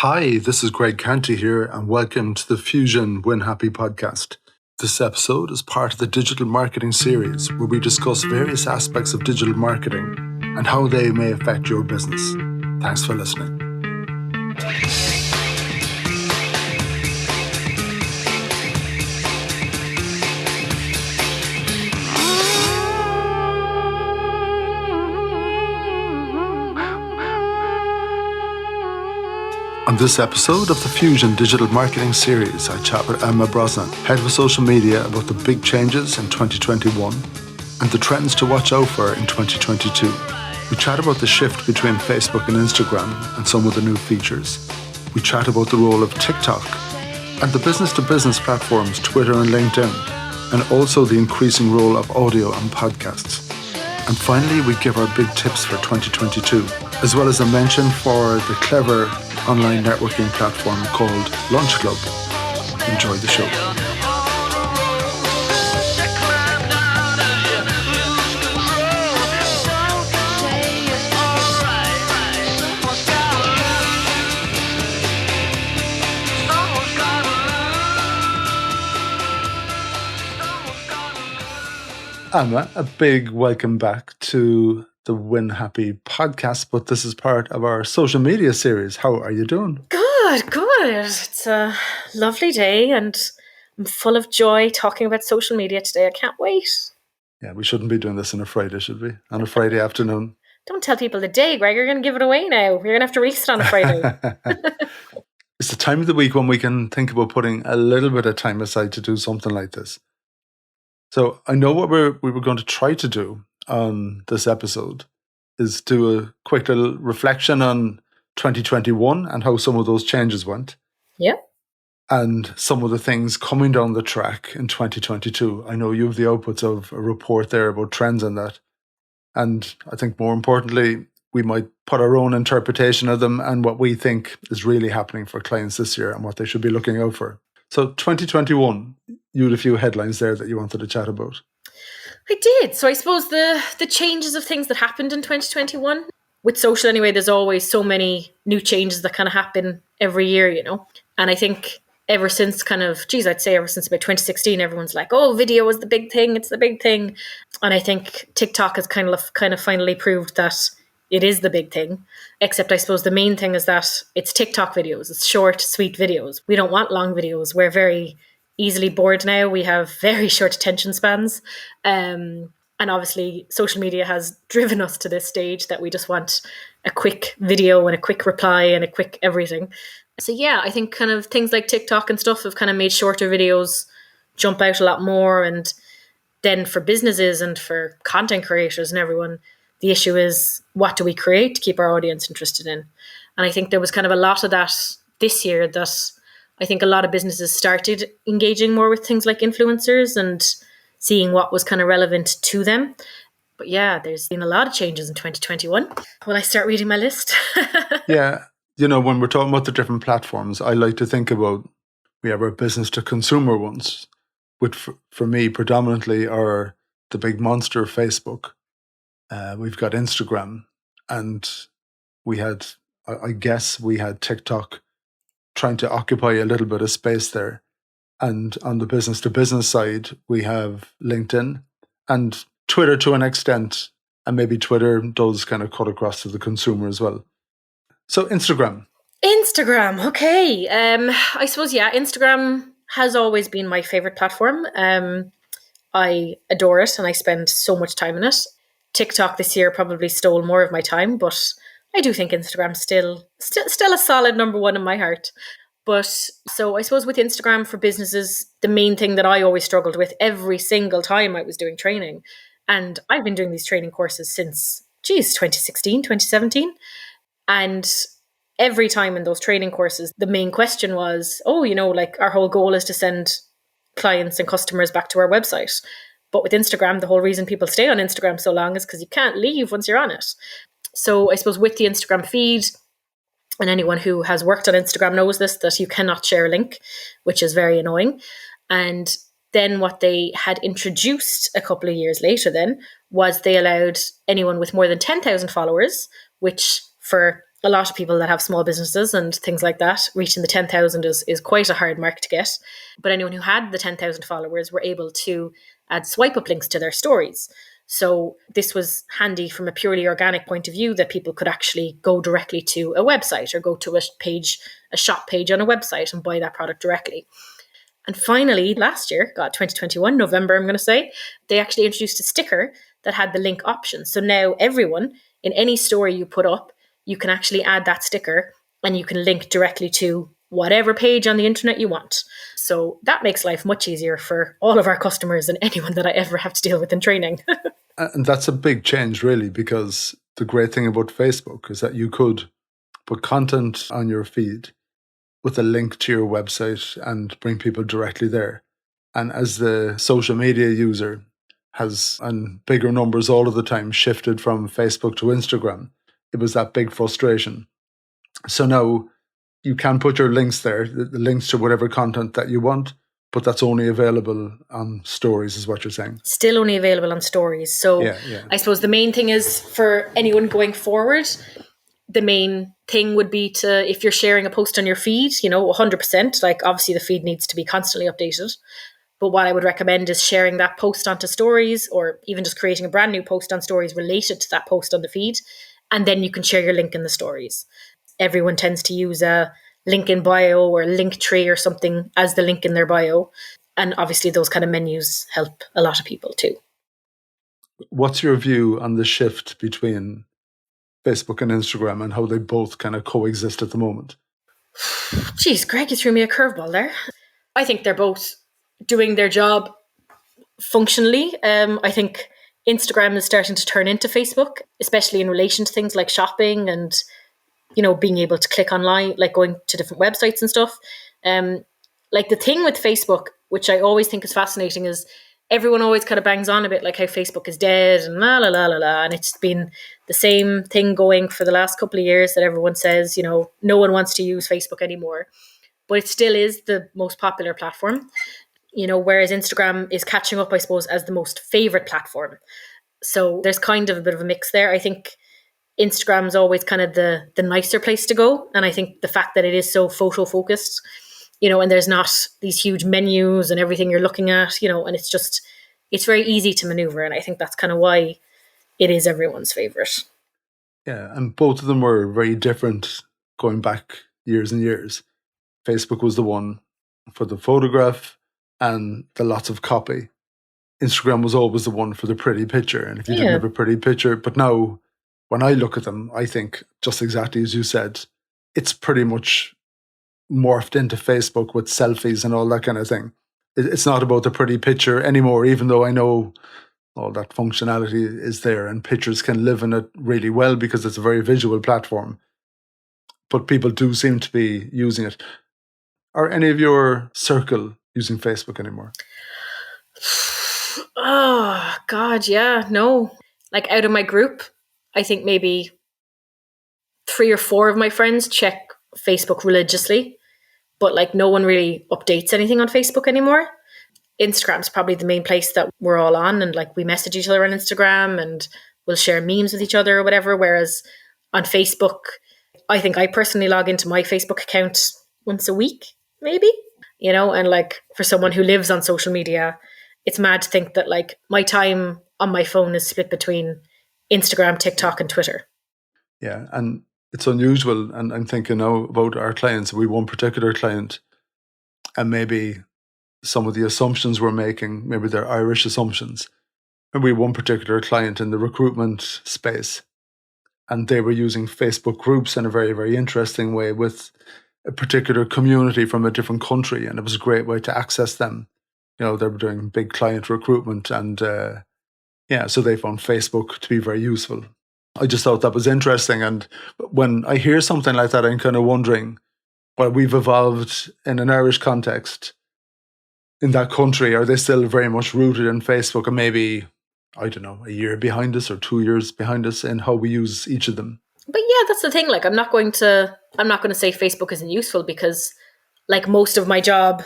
Hi, this is Greg Canty here, and welcome to the Fusion Win Happy podcast. This episode is part of the digital marketing series where we discuss various aspects of digital marketing and how they may affect your business. Thanks for listening. On this episode of the Fusion Digital Marketing Series, I chat with Emma Brosnan, Head of Social Media, about the big changes in 2021 and the trends to watch out for in 2022. We chat about the shift between Facebook and Instagram and some of the new features. We chat about the role of TikTok and the business-to-business platforms Twitter and LinkedIn, and also the increasing role of audio and podcasts. And finally, we give our big tips for 2022, as well as a mention for the clever online networking platform called Lunchclub. Enjoy the show. Emma, a big welcome back to the Win Happy podcast, but this is part of our social media series. How are you doing? Good. It's a lovely day and I'm full of joy talking about social media today. I can't wait. Yeah, we shouldn't be doing this on a Friday, should we? On a Friday afternoon. Don't tell people the day, Greg. You're going to give it away now. You're going to have to release it on a Friday. It's the time of the week when we can think about putting a little bit of time aside to do something like this. So I know what we were going to try to do on this episode is do a quick little reflection on 2021 and how some of those changes went. Yeah. And some of the things coming down the track in 2022. I know you have the outputs of a report there about trends in that. And I think more importantly, we might put our own interpretation of them and what we think is really happening for clients this year and what they should be looking out for. So 2021, you had a few headlines there that you wanted to chat about. I did. So I suppose the changes of things that happened in 2021, with social anyway, there's always so many new changes that kind of happen every year, you know. And I think ever since ever since about 2016, everyone's like, oh, video is the big thing. It's the big thing. And I think TikTok has kind of finally proved that it is the big thing. Except I suppose the main thing is that it's TikTok videos. It's short, sweet videos. We don't want long videos. We're very easily bored now. We have very short attention spans. And obviously social media has driven us to this stage that we just want a quick video and a quick reply and a quick everything. So yeah, I think kind of things like TikTok and stuff have kind of made shorter videos jump out a lot more. And then for businesses and for content creators and everyone, the issue is, what do we create to keep our audience interested in? And I think there was kind of a lot of that this year, that I think a lot of businesses started engaging more with things like influencers and seeing what was kind of relevant to them. But yeah, there's been a lot of changes in 2021. Will I start reading my list? Yeah. You know, when we're talking about the different platforms, I like to think about, we have our business to consumer ones, which for me predominantly are the big monster of Facebook. We've got Instagram, and we had TikTok trying to occupy a little bit of space there. And on the business to business side, we have LinkedIn and Twitter to an extent, and maybe Twitter does kind of cut across to the consumer as well. So Instagram, okay. I suppose, yeah, Instagram has always been my favorite platform. I adore it and I spend so much time in it. TikTok this year probably stole more of my time, but I do think Instagram's still a solid number one in my heart. But so I suppose with Instagram for businesses, the main thing that I always struggled with every single time I was doing training, and I've been doing these training courses since, 2016, 2017. And every time in those training courses, the main question was, our whole goal is to send clients and customers back to our website. But with Instagram, the whole reason people stay on Instagram so long is because you can't leave once you're on it. So I suppose with the Instagram feed, and anyone who has worked on Instagram knows this, that you cannot share a link, which is very annoying. And then what they had introduced a couple of years later then was they allowed anyone with more than 10,000 followers, which for a lot of people that have small businesses and things like that, reaching the 10,000 is quite a hard mark to get. But anyone who had the 10,000 followers were able to add swipe up links to their stories. So this was handy from a purely organic point of view, that people could actually go directly to a website or go to a shop page on a website and buy that product directly. And finally, last year, 2021, November, I'm going to say, they actually introduced a sticker that had the link option. So now everyone, in any story you put up, you can actually add that sticker and you can link directly to whatever page on the internet you want. So that makes life much easier for all of our customers and anyone that I ever have to deal with in training. And that's a big change, really, because the great thing about Facebook is that you could put content on your feed with a link to your website and bring people directly there. And as the social media user has, in bigger numbers all of the time, shifted from Facebook to Instagram, it was that big frustration. So now you can put your links there, the links to whatever content that you want, but that's only available on stories, is what you're saying. Still only available on stories. So Yeah. I suppose the main thing is, for anyone going forward, the main thing would be to, if you're sharing a post on your feed, 100%, like obviously the feed needs to be constantly updated. But what I would recommend is sharing that post onto stories, or even just creating a brand new post on stories related to that post on the feed. And then you can share your link in the stories. Everyone tends to use a link in bio or a link tree or something as the link in their bio. And obviously those kind of menus help a lot of people too. What's your view on the shift between Facebook and Instagram and how they both kind of coexist at the moment? Geez, Greg, you threw me a curveball there. I think they're both doing their job functionally. I think Instagram is starting to turn into Facebook, especially in relation to things like shopping and, being able to click online, like going to different websites and stuff. Like the thing with Facebook, which I always think is fascinating, is everyone always kind of bangs on a bit like how Facebook is dead and la la la la la. And it's been the same thing going for the last couple of years, that everyone says, no one wants to use Facebook anymore. But it still is the most popular platform, whereas Instagram is catching up, I suppose, as the most favorite platform. So there's kind of a bit of a mix there. I think Instagram's always kind of the nicer place to go. And I think the fact that it is so photo focused, and there's not these huge menus and everything you're looking at, and it's very easy to maneuver. And I think that's kind of why it is everyone's favorite. Yeah, and both of them were very different going back years and years. Facebook was the one for the photograph and the lots of copy. Instagram was always the one for the pretty picture. And if you didn't have a pretty picture, but now when I look at them, I think just exactly as you said, it's pretty much morphed into Facebook with selfies and all that kind of thing. It's not about the pretty picture anymore, even though I know all that functionality is there and pictures can live in it really well because it's a very visual platform. But people do seem to be using it. Are any of your circle using Facebook anymore? Oh, God, yeah, no. Like out of my group, I think maybe 3 or 4 of my friends check Facebook religiously, but like no one really updates anything on Facebook anymore. Instagram's probably the main place that we're all on, and like we message each other on Instagram and we'll share memes with each other or whatever. Whereas on Facebook, I think I personally log into my Facebook account once a week, maybe, and like for someone who lives on social media, it's mad to think that like my time on my phone is split between Instagram, TikTok, and Twitter. Yeah, and it's unusual. And I'm thinking now about our clients. We one particular client, and maybe some of the assumptions we're making, maybe they're Irish assumptions. And we one particular client in the recruitment space, and they were using Facebook groups in a very, very interesting way with a particular community from a different country. And it was a great way to access them. They were doing big client recruitment, and so they found Facebook to be very useful. I just thought that was interesting. And when I hear something like that, I'm kind of wondering, well, we've evolved in an Irish context in that country. Are they still very much rooted in Facebook and maybe, I don't know, a year behind us or 2 years behind us in how we use each of them? But yeah, that's the thing. Like, I'm not going to say Facebook isn't useful, because like most of my job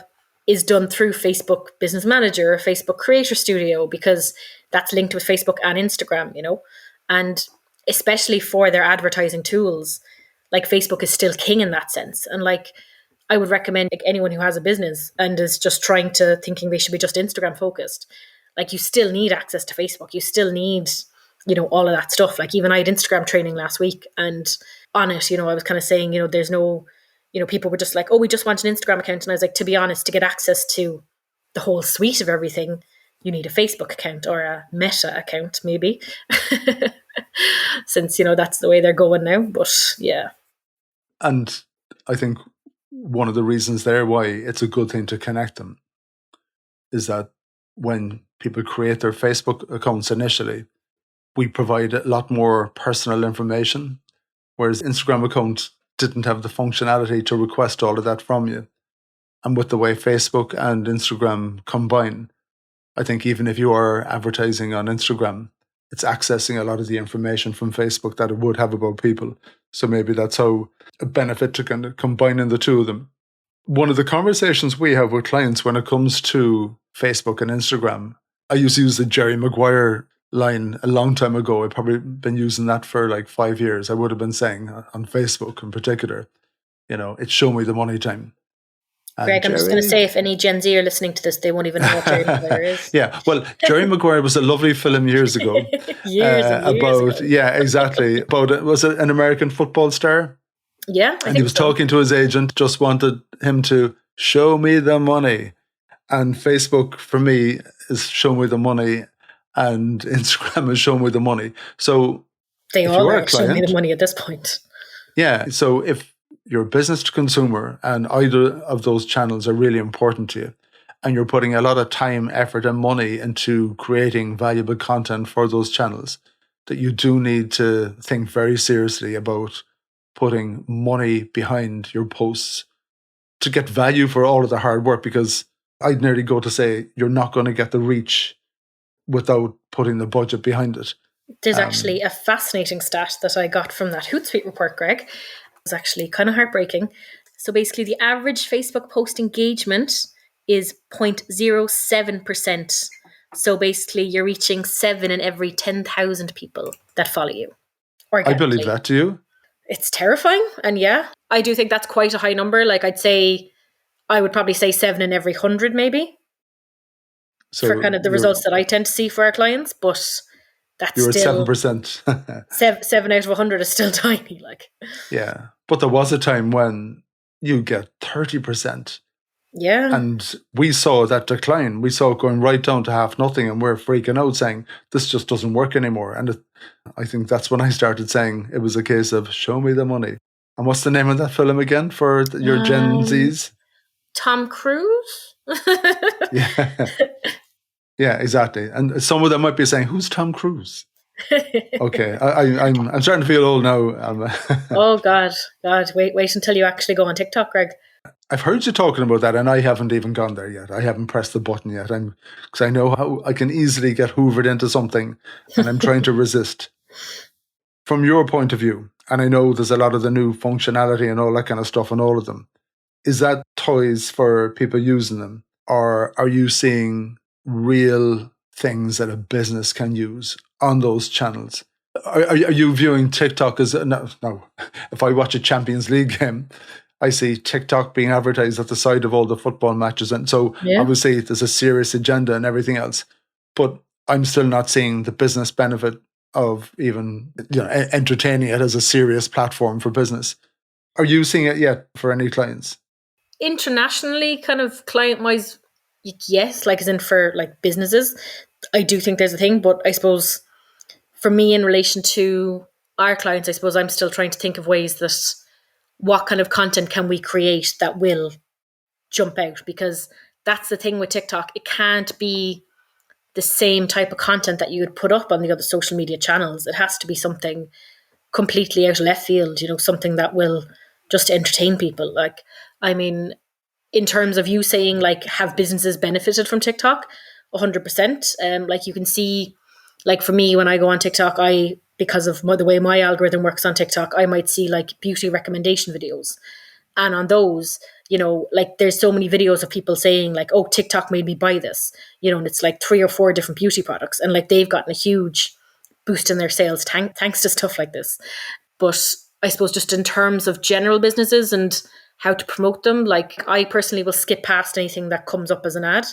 is done through Facebook Business Manager or Facebook Creator Studio, because that's linked with Facebook and Instagram, and especially for their advertising tools. like Facebook is still king in that sense. And like, I would recommend like anyone who has a business and is just thinking they should be just Instagram focused. Like you still need access to Facebook. You still need, all of that stuff. Like even I had Instagram training last week, and on it, I was kind of saying, there's no, people were just like, oh, we just want an Instagram account. And I was like, to be honest, to get access to the whole suite of everything, you need a Facebook account or a Meta account, maybe. Since, that's the way they're going now. But yeah. And I think one of the reasons there why it's a good thing to connect them is that when people create their Facebook accounts initially, we provide a lot more personal information, whereas Instagram account didn't have the functionality to request all of that from you. And with the way Facebook and Instagram combine, I think even if you are advertising on Instagram, it's accessing a lot of the information from Facebook that it would have about people. So maybe that's how a benefit to kind of combining the two of them. One of the conversations we have with clients when it comes to Facebook and Instagram, I used to use the Jerry Maguire line a long time ago. I've probably been using that for like 5 years. I would have been saying on Facebook in particular, it's show me the money time. And Greg, I'm just going to say, if any Gen Z are listening to this, they won't even know what Jerry Maguire is. Yeah, well, Jerry Maguire was a lovely film years ago. years ago. Yeah, exactly. Was it an American football star? Yeah, and he was talking to his agent, just wanted him to show me the money. And Facebook, for me, is show me the money, and Instagram is show me the money. So they all are show me the money at this point. Yeah, so if you're business to consumer and either of those channels are really important to you, and you're putting a lot of time, effort, and money into creating valuable content for those channels, that you do need to think very seriously about putting money behind your posts to get value for all of the hard work, because I'd nearly go to say you're not going to get the reach without putting the budget behind it. There's actually a fascinating stat that I got from that Hootsuite report, Greg. It was actually kind of heartbreaking. So basically the average Facebook post engagement is 0.07%. So basically you're reaching 7 in every 10,000 people that follow you. I believe that, do you? It's terrifying. And yeah, I do think that's quite a high number. Like I would probably say 7 in every 100 maybe. So for kind of the results that I tend to see for our clients. But that's you're still... at 7%. 7 out of 100 is still tiny. Like, yeah. But there was a time when you get 30%. Yeah. And we saw that decline. We saw it going right down to half nothing, and we're freaking out saying, this just doesn't work anymore. And I think that's when I started saying it was a case of show me the money. And what's the name of that film again for your Gen Zs? Tom Cruise? Yeah. Yeah, exactly. And some of them might be saying, who's Tom Cruise? Okay, I'm starting to feel old now. Oh, God. Wait until you actually go on TikTok, Greg. I've heard you talking about that, and I haven't even gone there yet. I haven't pressed the button yet. Because I know how I can easily get hoovered into something, and I'm trying to resist. From your point of view, and I know there's a lot of the new functionality and all that kind of stuff on all of them, is that toys for people using them? Or are you seeing real things that a business can use on those channels? Are you viewing TikTok as... No, if I watch a Champions League game, I see TikTok being advertised at the side of all the football matches. And so obviously there's a serious agenda and everything else. But I'm still not seeing the business benefit of even entertaining it as a serious platform for business. Are you seeing it yet for any clients? Internationally, kind of client-wise, yes, like as in for like businesses, I do think there's a thing. But I suppose for me in relation to our clients, I suppose I'm still trying to think of ways that what kind of content can we create that will jump out? Because that's the thing with TikTok. It can't be the same type of content that you would put up on the other social media channels. It has to be something completely out of left field, something that will just entertain people. Like, I mean, in terms of you saying, like, have businesses benefited from TikTok? 100%. Like, you can see, like, for me, when I go on TikTok, because of the way my algorithm works on TikTok, I might see like beauty recommendation videos. And on those, like there's so many videos of people saying like, oh, TikTok made me buy this, and it's like 3 or 4 different beauty products. And like they've gotten a huge boost in their sales thanks to stuff like this. But I suppose just in terms of general businesses and how to promote them, like I personally will skip past anything that comes up as an ad.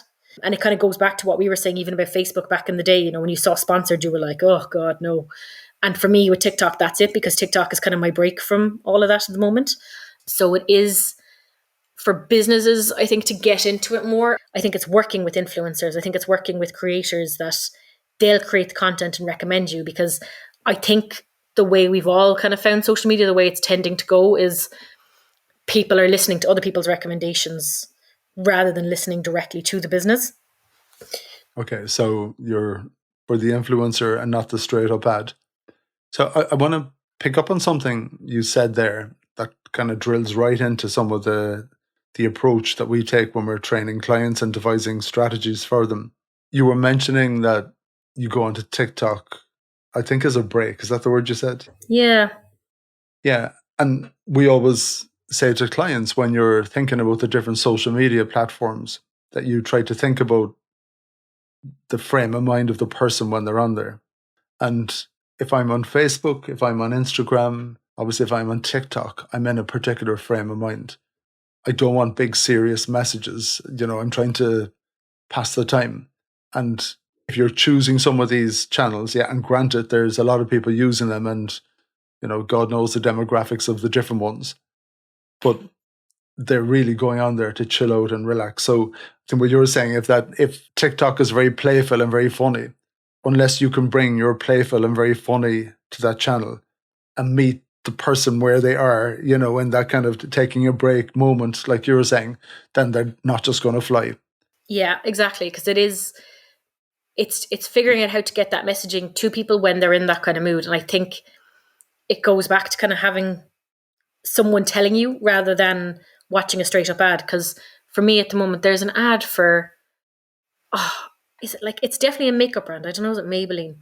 And it kind of goes back to what we were saying even about Facebook back in the day. You know, when you saw sponsored, you were like, oh God, no. And for me with TikTok, that's it, because TikTok is kind of my break from all of that at the moment. So it is for businesses, I think, to get into it more. I think it's working with influencers. I think it's working with creators that they'll create the content and recommend you, because I think the way we've all kind of found social media, the way it's tending to go is people are listening to other people's recommendations rather than listening directly to the business. Okay, so you're for the influencer and not the straight up ad. So I want to pick up on something you said there that kind of drills right into some of the approach that we take when we're training clients and devising strategies for them. You were mentioning that you go onto TikTok, I think, as a break. Is that the word you said? Yeah. Yeah. And we always say to clients, when you're thinking about the different social media platforms, that you try to think about the frame of mind of the person when they're on there. And if I'm on Facebook, if I'm on Instagram, obviously if I'm on TikTok, I'm in a particular frame of mind. I don't want big serious messages. You know, I'm trying to pass the time. And if you're choosing some of these channels, yeah, and granted, there's a lot of people using them, and, you know, God knows the demographics of the different ones, but they're really going on there to chill out and relax. So I think what you were saying, if TikTok is very playful and very funny, unless you can bring your playful and very funny to that channel and meet the person where they are, you know, in that kind of taking a break moment, like you were saying, then they're not just going to fly. Yeah, exactly. Because it's figuring out how to get that messaging to people when they're in that kind of mood. And I think it goes back to kind of having someone telling you rather than watching a straight up ad. Because for me at the moment, there's an ad for, is it like, it's definitely a makeup brand. I don't know, is it Maybelline?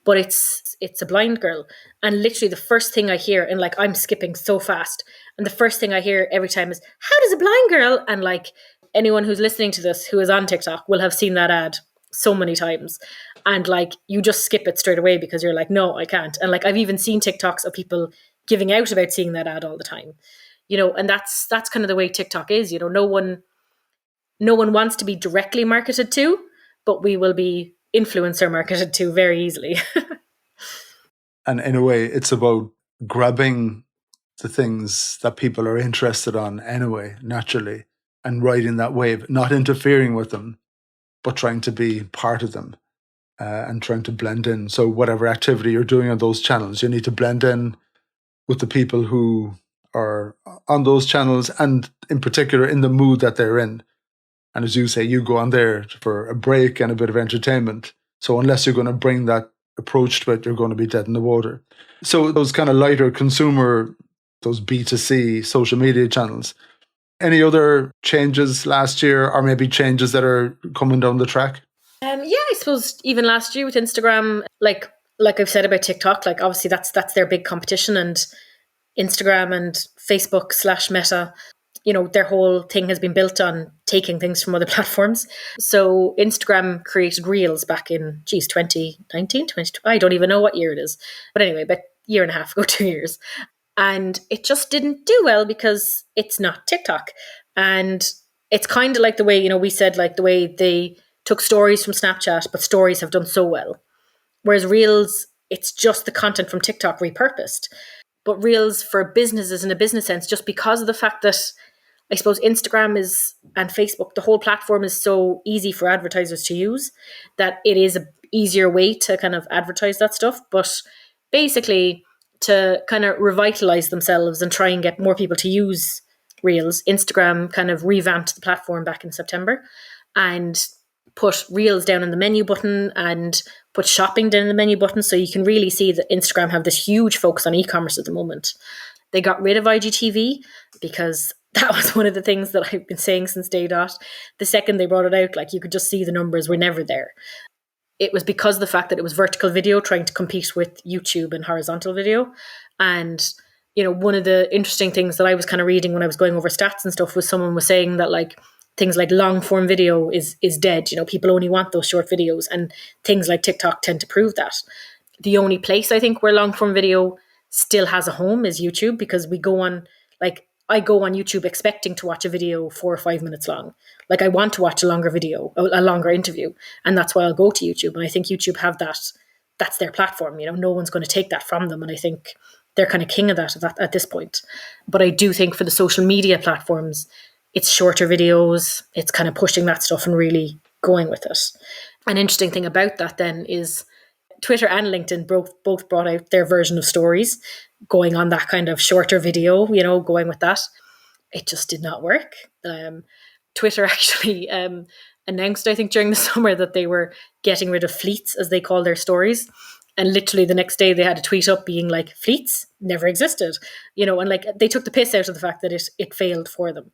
But it's a blind girl. And literally the first thing I hear, and like I'm skipping so fast, and the first thing I hear every time is, how does a blind girl? And like anyone who's listening to this who is on TikTok will have seen that ad so many times. And like you just skip it straight away because you're like, no, I can't. And like I've even seen TikToks of people giving out about seeing that ad all the time. You know, and that's kind of the way TikTok is. You know, no one wants to be directly marketed to, but we will be influencer marketed to very easily. And in a way, it's about grabbing the things that people are interested on anyway, naturally, and riding that wave, not interfering with them, but trying to be part of them and trying to blend in. So whatever activity you're doing on those channels, you need to blend in with the people who are on those channels, and in particular in the mood that they're in. And as you say, you go on there for a break and a bit of entertainment. So unless you're going to bring that approach to it, you're going to be dead in the water. So those kind of lighter consumer, those B2C social media channels, any other changes last year, or maybe changes that are coming down the track? Yeah, I suppose even last year with Instagram, like I've said about TikTok, like obviously that's their big competition, and Instagram and Facebook / Meta, you know, their whole thing has been built on taking things from other platforms. So Instagram created Reels back in, 2019, 2020. I don't even know what year it is. But anyway, about a year and a half ago, 2 years. And it just didn't do well because it's not TikTok. And it's kind of like the way, you know, we said, like the way they took stories from Snapchat, but stories have done so well. Whereas Reels, it's just the content from TikTok repurposed. But Reels for businesses in a business sense, just because of the fact that I suppose Instagram is and Facebook, the whole platform is so easy for advertisers to use that it is an easier way to kind of advertise that stuff. But basically, to kind of revitalize themselves and try and get more people to use Reels, Instagram kind of revamped the platform back in September and put Reels down in the menu button and put shopping down in the menu button. So you can really see that Instagram have this huge focus on e-commerce at the moment. They got rid of IGTV because that was one of the things that I've been saying since day dot. The second they brought it out, like you could just see the numbers were never there. It was because of the fact that it was vertical video trying to compete with YouTube and horizontal video. And, you know, one of the interesting things that I was kind of reading when I was going over stats and stuff was someone was saying that like things like long form video is dead. You know, people only want those short videos, and things like TikTok tend to prove that. The only place I think where long form video still has a home is YouTube, because we go on, like, I go on YouTube expecting to watch a video 4 or 5 minutes long. Like, I want to watch a longer video, a longer interview. And that's why I'll go to YouTube. And I think YouTube have that, that's their platform. You know, no one's going to take that from them. And I think they're kind of king of that at this point. But I do think for the social media platforms, it's shorter videos. It's kind of pushing that stuff and really going with it. An interesting thing about that then is Twitter and LinkedIn both brought out their version of stories, going on that kind of shorter video, you know, going with that. It just did not work. Twitter actually announced, I think, during the summer that they were getting rid of fleets, as they call their stories. And literally the next day they had a tweet up being like, fleets never existed, you know, and like they took the piss out of the fact that it failed for them.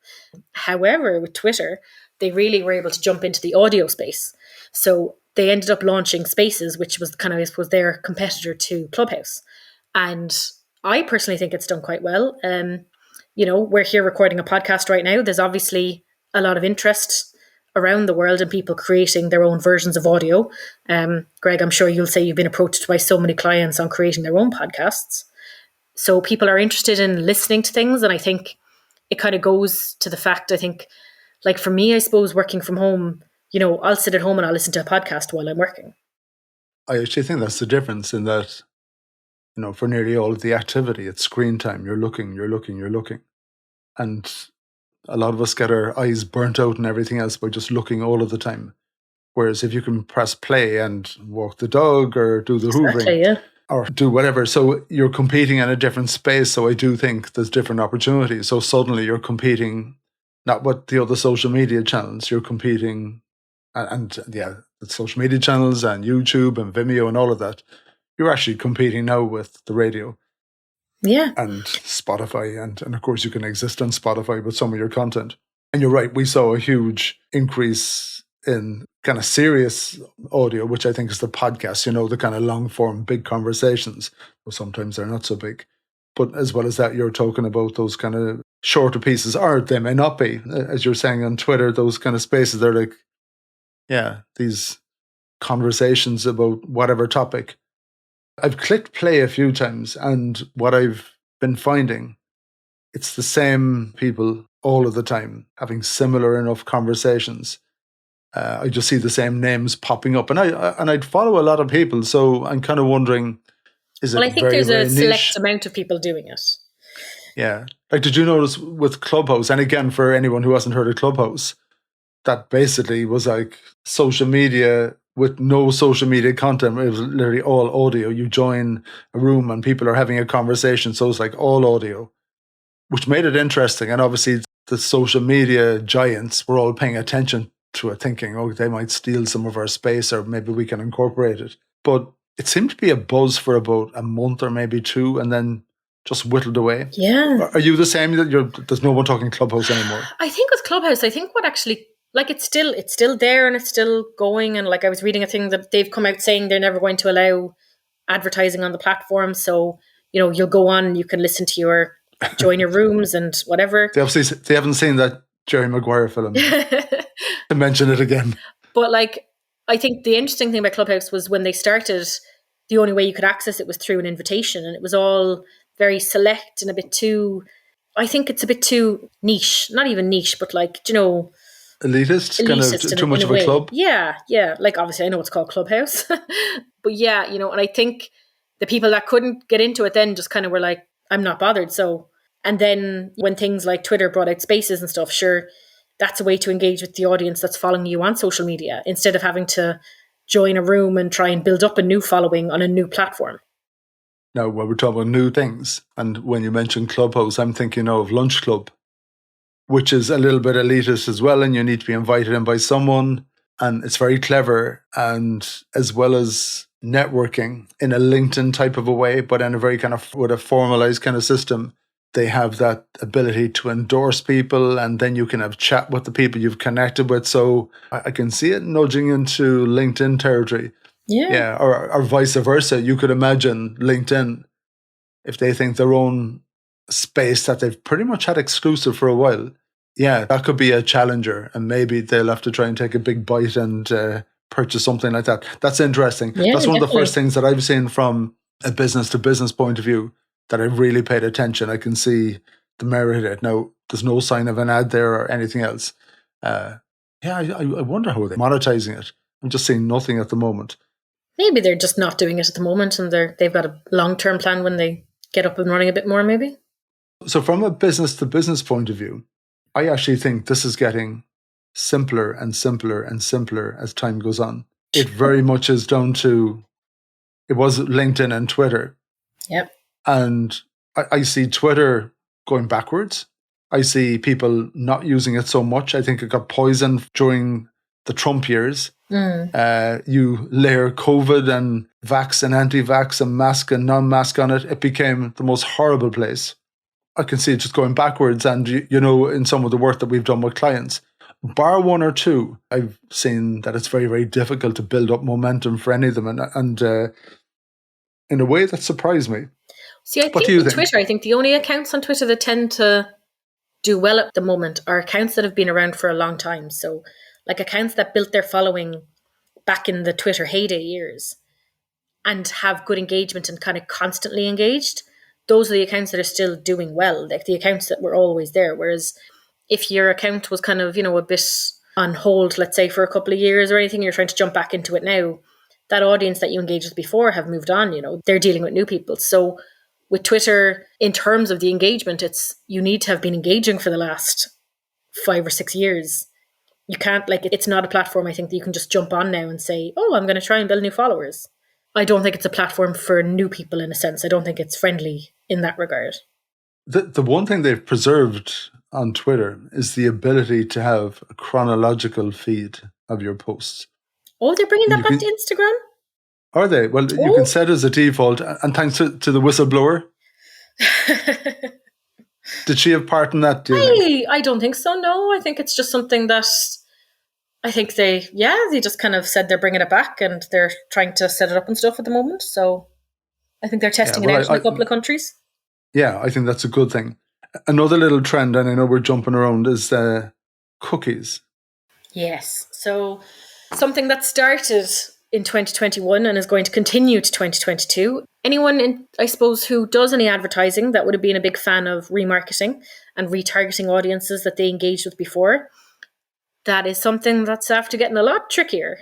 However, with Twitter, they really were able to jump into the audio space. So they ended up launching Spaces, which was kind of, I suppose, their competitor to Clubhouse. And I personally think it's done quite well. You know, we're here recording a podcast right now. There's obviously a lot of interest around the world and people creating their own versions of audio. Greg, I'm sure you'll say you've been approached by so many clients on creating their own podcasts. So people are interested in listening to things. And I think it kind of goes to the fact, I think, like for me, I suppose working from home, you know, I'll sit at home and I'll listen to a podcast while I'm working. I actually think that's the difference in that, you know, for nearly all of the activity, it's screen time. You're looking. And a lot of us get our eyes burnt out and everything else by just looking all of the time. Whereas if you can press play and walk the dog or do the hoovering or do whatever, so you're competing in a different space. So I do think there's different opportunities. So suddenly you're competing not with the other social media channels, you're competing, and the social media channels and YouTube and Vimeo and all of that. You're actually competing now with the radio. Yeah. And Spotify. And of course, you can exist on Spotify with some of your content. And you're right, we saw a huge increase in kind of serious audio, which I think is the podcast, you know, the kind of long form, big conversations. Well, sometimes they're not so big. But as well as that, you're talking about those kind of shorter pieces, or they may not be. As you're saying on Twitter, those kind of spaces, they're like, yeah, these conversations about whatever topic. I've clicked play a few times, and what I've been finding, it's the same people all of the time having similar enough conversations. I just see the same names popping up, and I'd follow a lot of people, so I'm kind of wondering, is it I think very, there's very a niche? select amount of people doing it. Yeah. Like, did you notice with Clubhouse, and again, for anyone who hasn't heard of Clubhouse, that basically was like social media with no social media content. It was literally all audio. You join a room and people are having a conversation. So it's like all audio, which made it interesting. And obviously the social media giants were all paying attention to it, thinking, oh, they might steal some of our space or maybe we can incorporate it. But it seemed to be a buzz for about a month or maybe two and then just whittled away. Yeah. Are you the same? There's no one talking Clubhouse anymore? I think with Clubhouse, I think what actually, like, it's still there and it's still going. And like I was reading a thing that they've come out saying they're never going to allow advertising on the platform. So, you know, you'll go on, you can listen to join your rooms and whatever. They haven't seen that Jerry Maguire film to mention it again. But like, I think the interesting thing about Clubhouse was when they started, the only way you could access it was through an invitation, and it was all very select and a bit too, I think it's a bit too niche, not even niche, but like, you know, elitist kind of too much of a club. Yeah. Like, obviously I know it's called Clubhouse, but yeah, you know, and I think the people that couldn't get into it then just kind of were like, I'm not bothered. So, and then when things like Twitter brought out Spaces and stuff, sure, that's a way to engage with the audience that's following you on social media instead of having to join a room and try and build up a new following on a new platform. Now, when we're talking about new things, and when you mention Clubhouse, I'm thinking of Lunchclub, which is a little bit elitist as well, and you need to be invited in by someone, and it's very clever, and as well as networking in a LinkedIn type of a way, but in a very kind of, with a formalized kind of system, they have that ability to endorse people, and then you can have chat with the people you've connected with. So I can see it nudging into LinkedIn territory. Yeah, or vice versa. You could imagine LinkedIn, if they think their own space that they've pretty much had exclusive for a while, yeah, that could be a challenger, and maybe they'll have to try and take a big bite and purchase something like that. That's interesting. Yeah, that's one definitely. of the first things that I've seen from a business to business point of view, that I've really paid attention. I can see the merit in it. Now, there's no sign of an ad there or anything else. I wonder how they're monetizing it. I'm just seeing nothing at the moment. Maybe they're just not doing it at the moment, and they've got a long-term plan when they get up and running a bit more, maybe. So from a business to business point of view, I actually think this is getting simpler and simpler and simpler as time goes on. It very much is down to, it was LinkedIn and Twitter. Yep. And I see Twitter going backwards. I see people not using it so much. I think it got poisoned during the Trump years. You layer COVID and vax and anti-vax and mask and non-mask on it. It became the most horrible place. I can see it just going backwards. And, in some of the work that we've done with clients, bar one or two, I've seen that it's very, very difficult to build up momentum for any of them. And in a way that surprised me. See, I think with Twitter, I think the only accounts on Twitter that tend to do well at the moment are accounts that have been around for a long time. So like accounts that built their following back in the Twitter heyday years and have good engagement and kind of constantly engaged. Those are the accounts that are still doing well, like the accounts that were always there. Whereas if your account was kind of, a bit on hold, let's say for a couple of years or anything, you're trying to jump back into it now, that audience that you engaged with before have moved on, they're dealing with new people. So with Twitter, in terms of the engagement, you need to have been engaging for the last 5 or 6 years. You can't, it's not a platform, I think, that you can just jump on now and say, oh, I'm going to try and build new followers. I don't think it's a platform for new people in a sense. I don't think it's friendly in that regard. The one thing they've preserved on Twitter is the ability to have a chronological feed of your posts. Oh, they're bringing that back to Instagram? Are they? Well, you can set it as a default, and thanks to the whistleblower. Did she have part in that? I don't think so, no. I think it's just something that I think they just kind of said they're bringing it back and they're trying to set it up and stuff at the moment. So I think they're testing it out in a couple of countries. Yeah, I think that's a good thing. Another little trend, and I know we're jumping around, is cookies. Yes. So something that started in 2021 and is going to continue to 2022. Anyone, I suppose, who does any advertising that would have been a big fan of remarketing and retargeting audiences that they engaged with before, that is something that's after getting a lot trickier.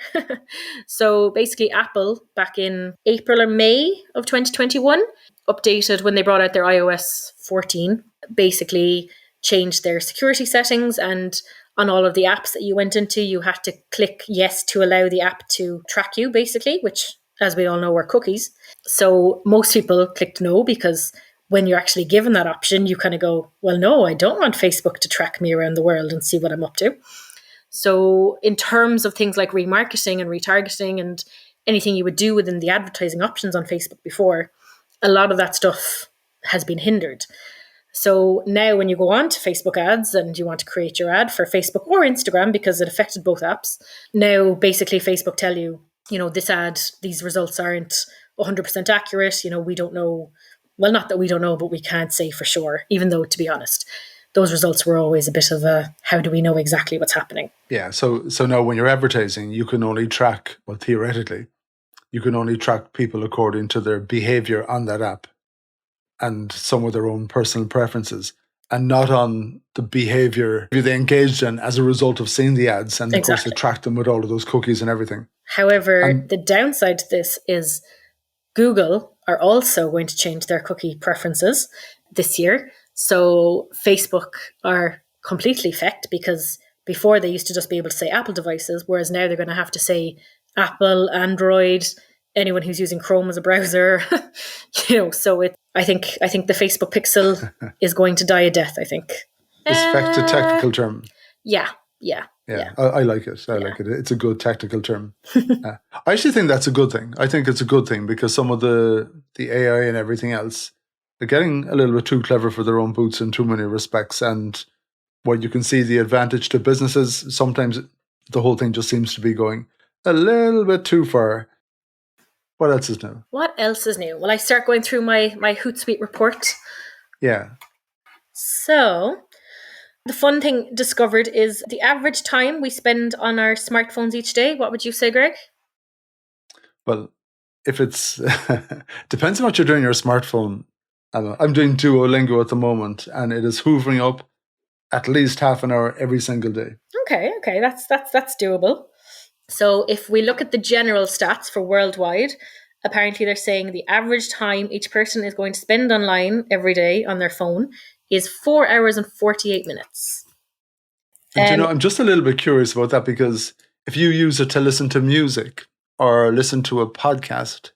So basically Apple, back in April or May of 2021, updated when they brought out their iOS 14, basically changed their security settings, and on all of the apps that you went into, you had to click yes to allow the app to track you, basically, which, as we all know, were cookies. So most people clicked no, because when you're actually given that option, you kind of go, well, no, I don't want Facebook to track me around the world and see what I'm up to. So in terms of things like remarketing and retargeting and anything you would do within the advertising options on Facebook before, a lot of that stuff has been hindered. So now when you go on to Facebook ads and you want to create your ad for Facebook or Instagram, because it affected both apps, now basically Facebook tell you, this ad, these results aren't 100% accurate. We don't know. Well, not that we don't know, but we can't say for sure, even though, to be honest, those results were always a bit of a, how do we know exactly what's happening? Yeah. So now when you're advertising, you can only track, well, theoretically, you can only track people according to their behavior on that app and some of their own personal preferences, and not on the behavior they engaged in as a result of seeing the ads. And of course, they track them with all of those cookies and everything. However, the downside to this is Google are also going to change their cookie preferences this year. So Facebook are completely fecked, because before they used to just be able to say Apple devices, whereas now they're going to have to say Apple, Android, anyone who's using Chrome as a browser. So I think the Facebook Pixel is going to die a death, I think. Is fecked a technical term? Yeah. I like it. I like it. It's a good technical term. I actually think that's a good thing. I think it's a good thing, because some of the AI and everything else, they're getting a little bit too clever for their own boots in too many respects. And what you can see the advantage to businesses, sometimes the whole thing just seems to be going a little bit too far. What else is new? Well, I start going through my Hootsuite report. Yeah. So the fun thing discovered is the average time we spend on our smartphones each day. What would you say, Greg? Well, if it's depends on what you're doing on your smartphone. I'm doing Duolingo at the moment, and it is hoovering up at least half an hour every single day. Okay, that's doable. So if we look at the general stats for worldwide, apparently they're saying the average time each person is going to spend online every day on their phone is 4 hours and 48 minutes. And I'm just a little bit curious about that, because if you use it to listen to music or listen to a podcast,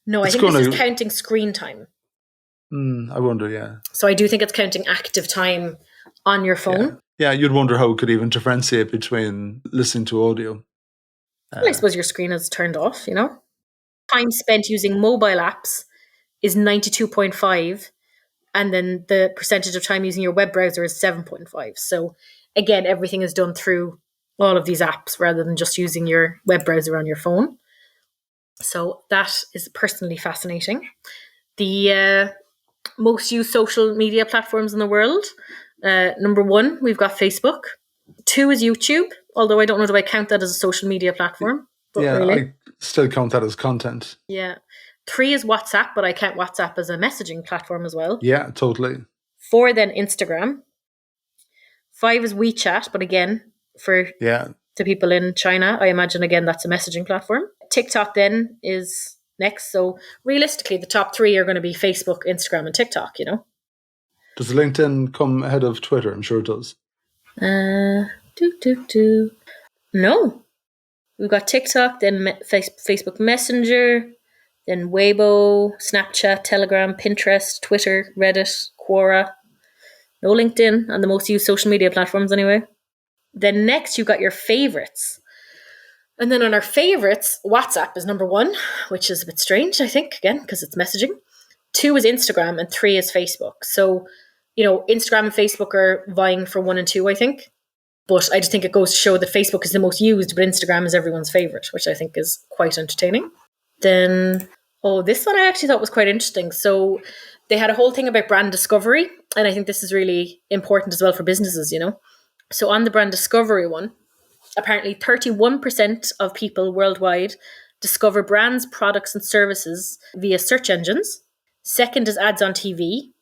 no, I think this is counting screen time. I wonder, yeah. So I do think it's counting active time on your phone. Yeah, you'd wonder how it could even differentiate between listening to audio. Well, I suppose your screen is turned off, Time spent using mobile apps is 92.5, and then the percentage of time using your web browser is 7.5. So again, everything is done through all of these apps rather than just using your web browser on your phone. So that is personally fascinating. The most used social media platforms in the world. Number 1, we've got Facebook. 2 is YouTube, although I don't know, do I count that as a social media platform? But really. I still count that as content. Yeah. 3 is WhatsApp, but I count WhatsApp as a messaging platform as well. Yeah, totally. 4 then Instagram. 5 is WeChat, but again, to people in China, I imagine again that's a messaging platform. TikTok then is next. So realistically, the top 3 are going to be Facebook, Instagram, and TikTok, Does LinkedIn come ahead of Twitter? I'm sure it does. No. We've got TikTok, then Facebook Messenger, then Weibo, Snapchat, Telegram, Pinterest, Twitter, Reddit, Quora. No LinkedIn on the most used social media platforms anyway. Then next you've got your favorites. And then on our favorites, WhatsApp is number 1, which is a bit strange, I think, again, because it's messaging. 2 is Instagram and 3 is Facebook. So, Instagram and Facebook are vying for 1 and 2, I think. But I just think it goes to show that Facebook is the most used, but Instagram is everyone's favorite, which I think is quite entertaining. Then, this one I actually thought was quite interesting. So they had a whole thing about brand discovery. And I think this is really important as well for businesses, So on the brand discovery one, apparently 31% of people worldwide discover brands, products, and services via search engines. Second is ads on TV.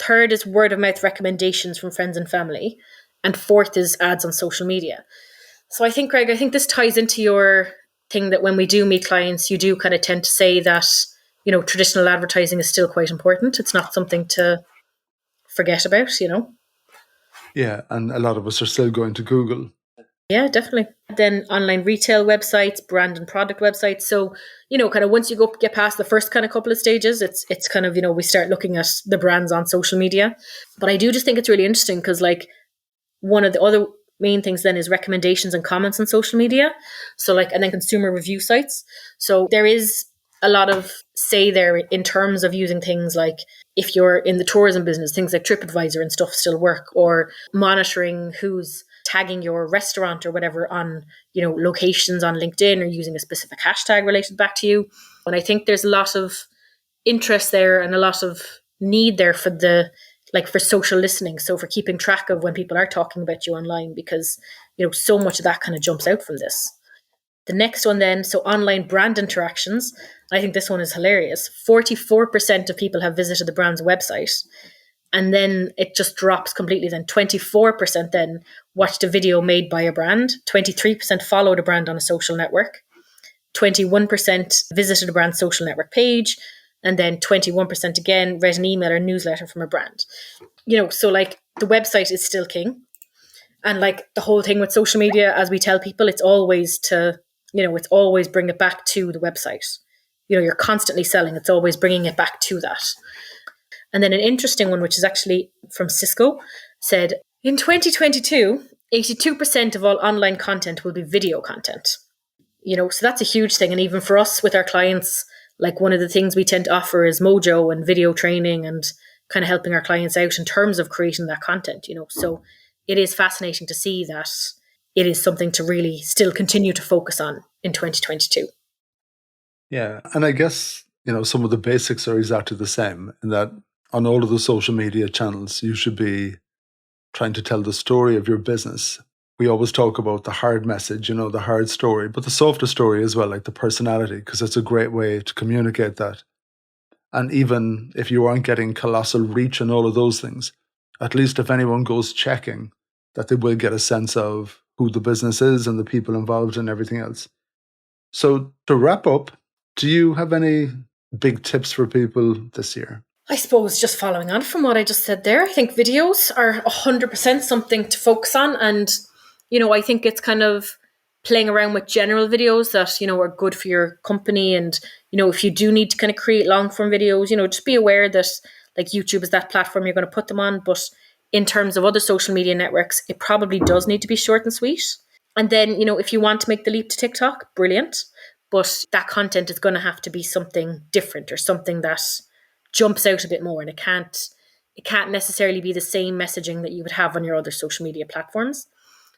Third is word of mouth recommendations from friends and family. And 4th is ads on social media. So I think, Greg, this ties into your thing that when we do meet clients, you do kind of tend to say that, traditional advertising is still quite important. It's not something to forget about, Yeah, and a lot of us are still going to Google. Yeah, definitely. Then online retail websites, brand and product websites. So, kind of once you get past the first kind of couple of stages, it's kind of, we start looking at the brands on social media. But I do just think it's really interesting because one of the other main things then is recommendations and comments on social media. So and then consumer review sites. So there is a lot of say there in terms of using things like if you're in the tourism business, things like TripAdvisor and stuff still work, or monitoring who's tagging your restaurant or whatever on, locations on LinkedIn or using a specific hashtag related back to you. And I think there's a lot of interest there and a lot of need there for for social listening. So for keeping track of when people are talking about you online, because, so much of that kind of jumps out from this. The next one then, so online brand interactions. I think this one is hilarious. 44% of people have visited the brand's website. And then it just drops completely. Then 24% then watched a video made by a brand. 23% followed a brand on a social network. 21% visited a brand's social network page. And then 21% again read an email or newsletter from a brand. So the website is still king. And the whole thing with social media, as we tell people, it's always it's always bring it back to the website. You're constantly selling. It's always bringing it back to that. And then an interesting one, which is actually from Cisco, said, in 2022, 82% of all online content will be video content. So that's a huge thing. And even for us with our clients, one of the things we tend to offer is Mojo and video training and kind of helping our clients out in terms of creating that content, So it is fascinating to see that it is something to really still continue to focus on in 2022. Yeah. And I guess, some of the basics are exactly the same in that on all of the social media channels, you should be trying to tell the story of your business. We always talk about the hard message, the hard story, but the softer story as well, like the personality, because it's a great way to communicate that. And even if you aren't getting colossal reach and all of those things, at least if anyone goes checking, that they will get a sense of who the business is and the people involved and everything else. So to wrap up, do you have any big tips for people this year? I suppose just following on from what I just said there, I think videos are 100% something to focus on. And, I think it's kind of playing around with general videos that, are good for your company. And, if you do need to kind of create long form videos, just be aware that like YouTube is that platform you're going to put them on. But in terms of other social media networks, it probably does need to be short and sweet. And then, if you want to make the leap to TikTok, brilliant. But that content is going to have to be something different or something that jumps out a bit more. And it can't necessarily be the same messaging that you would have on your other social media platforms.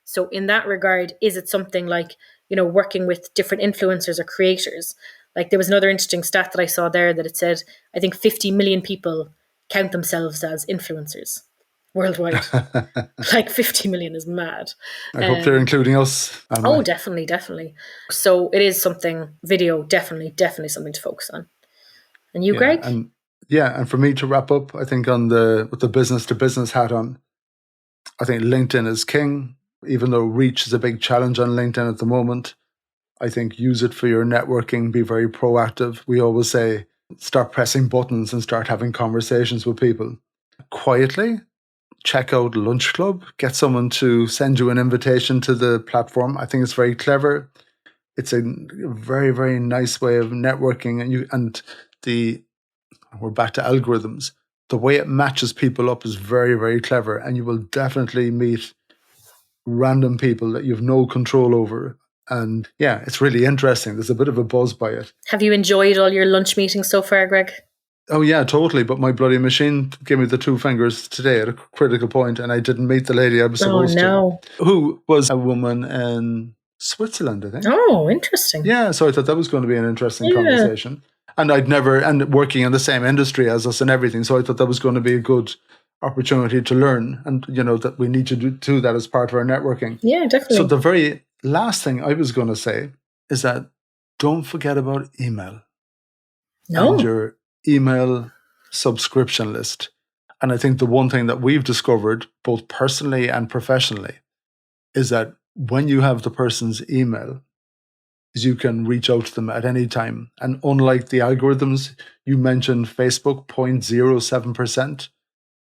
So in that regard, is it something like, working with different influencers or creators? Like there was another interesting stat that I saw there that it said, I think 50 million people count themselves as influencers worldwide. Like 50 million is mad. I hope they're including us. Oh, definitely. So it is something, video, definitely something to focus on. And you, Greg? And for me to wrap up, I think with the business to business hat on, I think LinkedIn is king. Even though reach is a big challenge on LinkedIn at the moment, I think use it for your networking, be very proactive. We always say, start pressing buttons and start having conversations with people. Quietly, check out Lunchclub, get someone to send you an invitation to the platform. I think it's very clever. It's a very, very nice way of networking. We're back to algorithms. The way it matches people up is very, very clever. And you will definitely meet random people that you have no control over. And yeah, it's really interesting. There's a bit of a buzz by it. Have you enjoyed all your lunch meetings so far, Greg? Oh yeah, totally. But my bloody machine gave me the 2 fingers today at a critical point, and I didn't meet the lady I was supposed to. Who was a woman in Switzerland, I think. Oh, interesting. Yeah, so I thought that was going to be an interesting conversation. And and working in the same industry as us and everything, so I thought that was going to be a good opportunity to learn, and that we need to do that as part of our networking. Yeah, definitely. So the very last thing I was going to say is that don't forget about email. No. And your email subscription list. And I think the one thing that we've discovered, both personally and professionally, is that when you have the person's email, you can reach out to them at any time. And unlike the algorithms, you mentioned Facebook, 0.07%.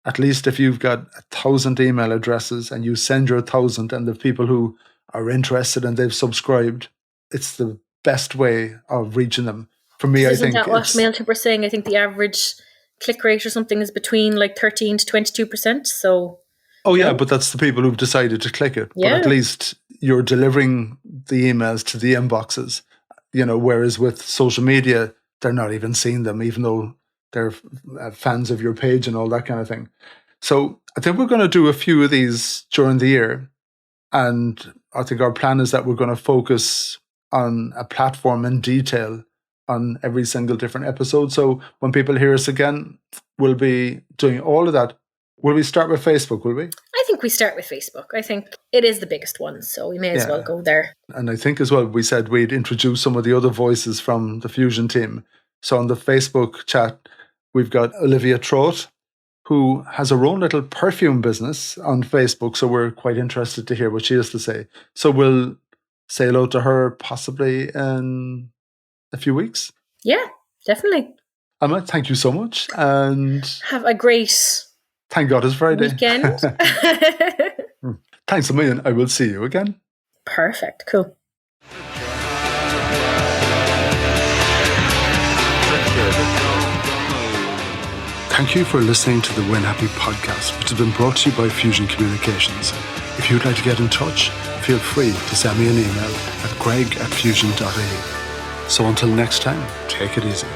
At least if you've got 1,000 email addresses and you send your 1,000 and the people who are interested and they've subscribed, it's the best way of reaching them. For me, I think that what MailChimp were saying? I think the average click rate or something is between like 13 to 22%. So. Oh yeah, but that's the people who've decided to click it. Yeah. But at least you're delivering the emails to the inboxes, whereas with social media, they're not even seeing them, even though they're fans of your page and all that kind of thing. So I think we're going to do a few of these during the year. And I think our plan is that we're going to focus on a platform in detail on every single different episode. So when people hear us again, we'll be doing all of that. Will we start with Facebook, will we? I think we start with Facebook. I think it is the biggest one, so we may as well go there. And I think as well, we said we'd introduce some of the other voices from the Fusion team. So on the Facebook chat, we've got Olivia Trout, who has her own little perfume business on Facebook. So we're quite interested to hear what she has to say. So we'll say hello to her possibly in a few weeks. Yeah, definitely. Emma, thank you so much. And have a great... Thank God it's Friday. Weekend. Thanks a million. I will see you again. Perfect. Cool. Thank you for listening to the Win Happy podcast, which has been brought to you by Fusion Communications. If you'd like to get in touch, feel free to send me an email at greg@fusion.ie. So until next time, take it easy.